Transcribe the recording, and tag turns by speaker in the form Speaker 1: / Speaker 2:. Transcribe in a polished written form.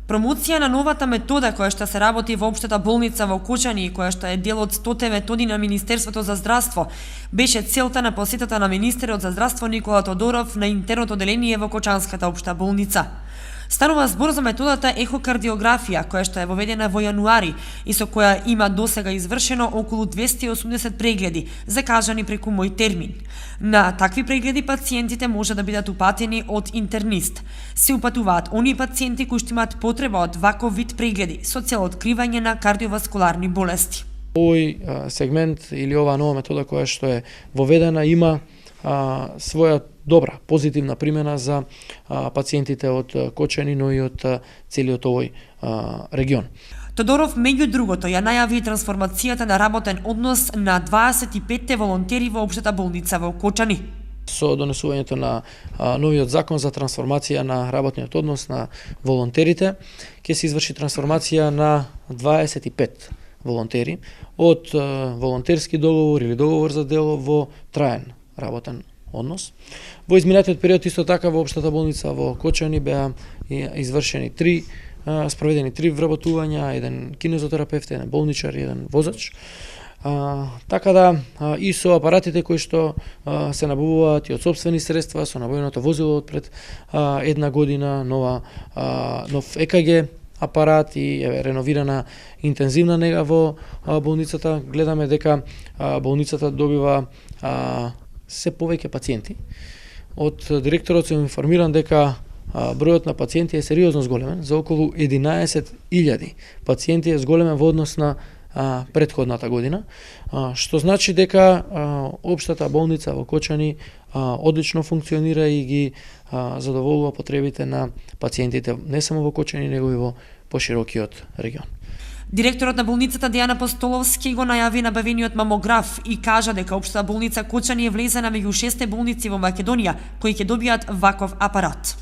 Speaker 1: Промоција на новата метода која што се работи во општата болница во Кочани и која што е дел од 100 методи на Министерството за здравство, беше целта на посетата на министерот за здравство Никола Тодоров на интерното одделение во Кочанската општа болница. Станува збор за методата ехокардиографија, која што е воведена во јануари и со која има досега извршено околу 280 прегледи, закажани преку мој термин. На такви прегледи пациентите може да бидат упатени од интернист. Се упатуваат оние пациенти кои што имаат потреба од ваков вид прегледи со цел откривање на кардиоваскуларни болести.
Speaker 2: Овој сегмент или оваа нова метода која што е воведена има своја добра, позитивна примена за пациентите од Кочани, но и од целиот овој регион.
Speaker 1: Тодоров, меѓу другото, ја најави трансформацијата на работен однос на 25 волонтери во општата болница во Кочани.
Speaker 2: Со донесувањето на новиот закон за трансформација на работниот однос на волонтерите, ќе се изврши трансформација на 25 волонтери од волонтерски договор или договор за дело во траен работен однос. Во изминатиот период исто така во општата болница во Кочани беа извршени спроведени 3 вработувања, еден кинезотерапевт, еден болничар и еден возач. Така да и со апаратите кои што се набавуваат и од сопствени средства, со набавеното возило од пред една година, нов ЕКГ апарат и реновирана интензивна нега во болницата, гледаме дека болницата добива се повеќе пациенти. Од директорот сум информиран дека бројот на пациенти е сериозно зголемен, за околу 11.000 пациенти е зголемен во однос на претходната година, што значи дека општата болница во Кочани одлично функционира и ги задоволува потребите на пациентите не само во Кочани, него и во поширокиот регион.
Speaker 1: Директорот на болницата Дејан Апостоловски го најави набавениот мамограф и кажа дека општата болница Кочани е влезена меѓу 6 болници во Македонија кои ќе добијат ваков апарат.